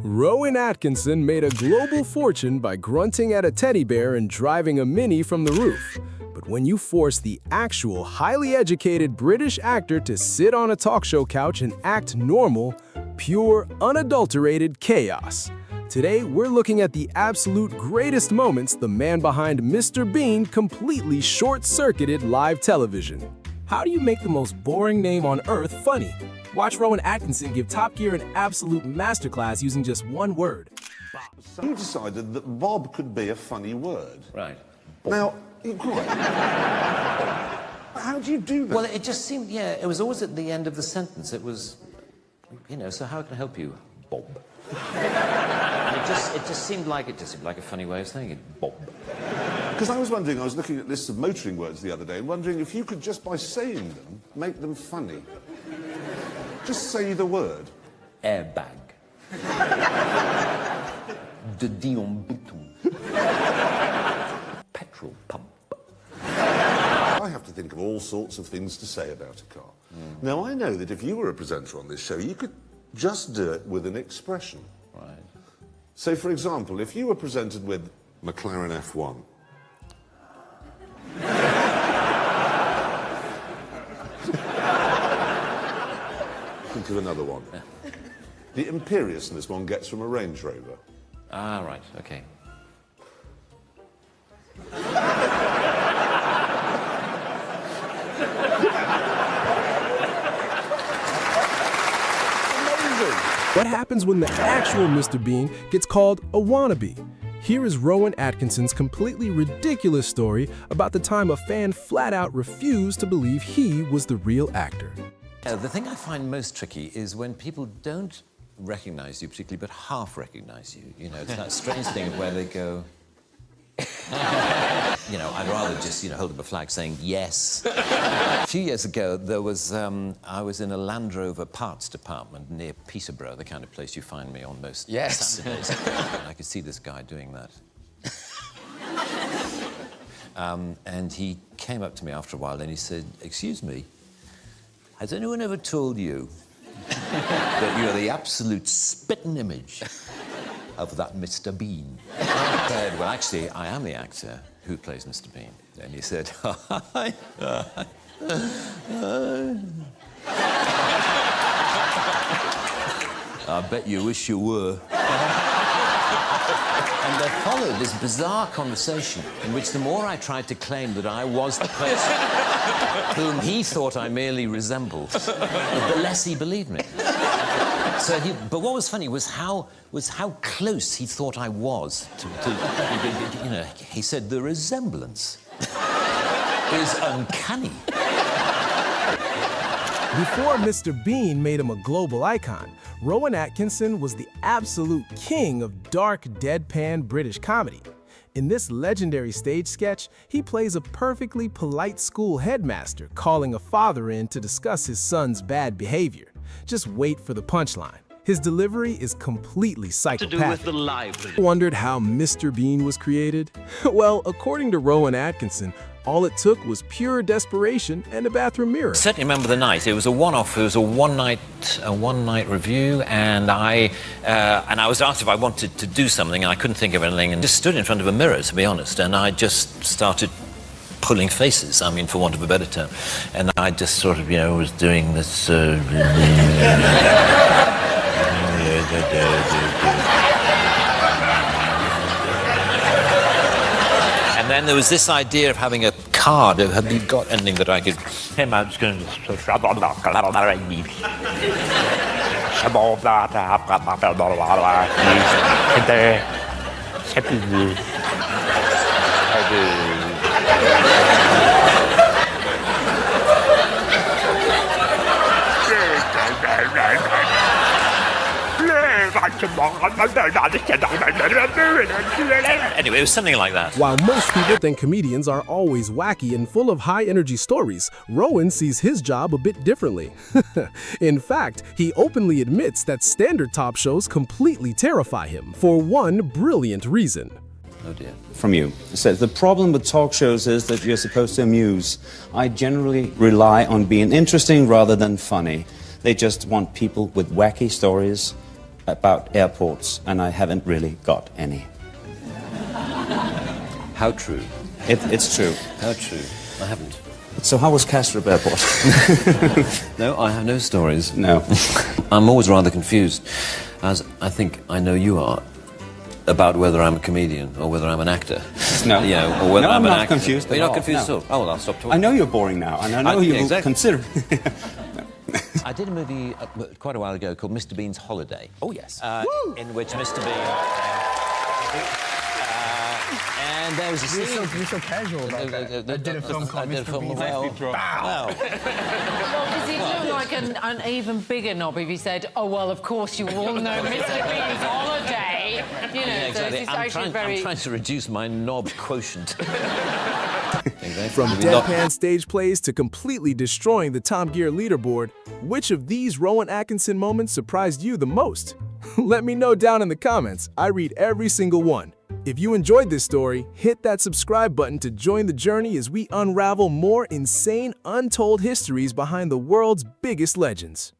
Rowan Atkinson made a global fortune by grunting at a teddy bear and driving a Mini from the roof. But when you force the actual highly educated British actor to sit on a talk show couch and act normal, pure, unadulterated chaos. Today, we're looking at the absolute greatest moments the man behind Mr. Bean completely short-circuited live television. How do you make the most boring name on earth funny? Watch Rowan Atkinson give Top Gear an absolute masterclass using just one word. So you decided that Bob could be a funny word. Right. Now, how do you do that? Well, it just seemed, yeah, it was always at the end of the sentence. It was, so how can I help you, Bob? And it just seemed like a funny way of saying it, Bob. Because I was wondering, I was looking at lists of motoring words the other day and wondering if you could just by saying them, make them funny. Just say the word. Airbag. De Dion Bouton. Petrol pump. I have to think of all sorts of things to say about a car. Now, I know that if you were a presenter on this show, you could just do it with an expression. Right. So, for example, if you were presented with McLaren F1, think of another one. The imperiousness one gets from a Range Rover. Ah, right, okay. What happens when the actual Mr. Bean gets called a wannabe? Here is Rowan Atkinson's completely ridiculous story about the time a fan flat out refused to believe he was the real actor. The thing I find most tricky is when people don't recognize you particularly, but half recognize you. It's that strange thing where they go, I'd rather just, hold up a flag saying yes. A few years ago, there was, I was in a Land Rover parts department near Peterborough, the kind of place you find me on most Saturdays. And I could see this guy doing that. And he came up to me after a while and he said, "Excuse me, has anyone ever told you that you're the absolute spitting image of that Mr. Bean?" I said, "Well, actually, I am the actor who plays Mr. Bean." And he said, "I bet you wish you were." And there followed this bizarre conversation in which the more I tried to claim that I was the person whom he thought I merely resembled, the less he believed me. But what was funny was how close he thought I was to he said, "The resemblance is uncanny." Before Mr. Bean made him a global icon, Rowan Atkinson was the absolute king of dark, deadpan British comedy. In this legendary stage sketch, he plays a perfectly polite school headmaster calling a father in to discuss his son's bad behavior. Just wait for the punchline. His delivery is completely psychopathic. To do with the lively. Wondered how Mr. Bean was created? Well, according to Rowan Atkinson, all it took was pure desperation and a bathroom mirror. I certainly remember the night. It was a one-off. It was a one-night review, and I was asked if I wanted to do something, and I couldn't think of anything, and just stood in front of a mirror, to be honest, and I just started pulling faces, for want of a better term, and I just sort of, was doing this. And then there was this idea of having a card. Have you got anything that I could... Hey, man, I'm just going to... Anyway, it was something like that. While most people think comedians are always wacky and full of high-energy stories, Rowan sees his job a bit differently. In fact, he openly admits that standard talk shows completely terrify him for one brilliant reason. Oh dear. From you. It says, "The problem with talk shows is that you're supposed to amuse. I generally rely on being interesting rather than funny. They just want people with wacky stories about airports, and I haven't really got any. How true? It's true. How true? I haven't. So how was Kastrup Airport? No, I have no stories. No. I'm always rather confused, as I think I know you are, about whether I'm a comedian or whether I'm an actor. No. You know, or whether No, I'm I'm an not actor. confused But you're at not all, confused no. at all? Oh, well, I'll stop talking. I know you're boring now, and I know you yeah, will exactly. consider... I did a movie quite a while ago called Mr. Bean's Holiday. Oh, yes. In which Mr. Bean... and there was a scene... You're so casual about that. I did a film called Mr. Bean's Holiday. Well, Does he look like an even bigger knob if he said, oh, well, of course you all know Mr. Bean's Holiday? You know, yeah, exactly. so it's actually very... I'm trying to reduce my knob quotient. Exactly. From deadpan stage plays to completely destroying the Tom Gear leaderboard, which of these Rowan Atkinson moments surprised you the most? Let me know down in the comments. I read every single one. If you enjoyed this story, hit that subscribe button to join the journey as we unravel more insane, untold histories behind the world's biggest legends.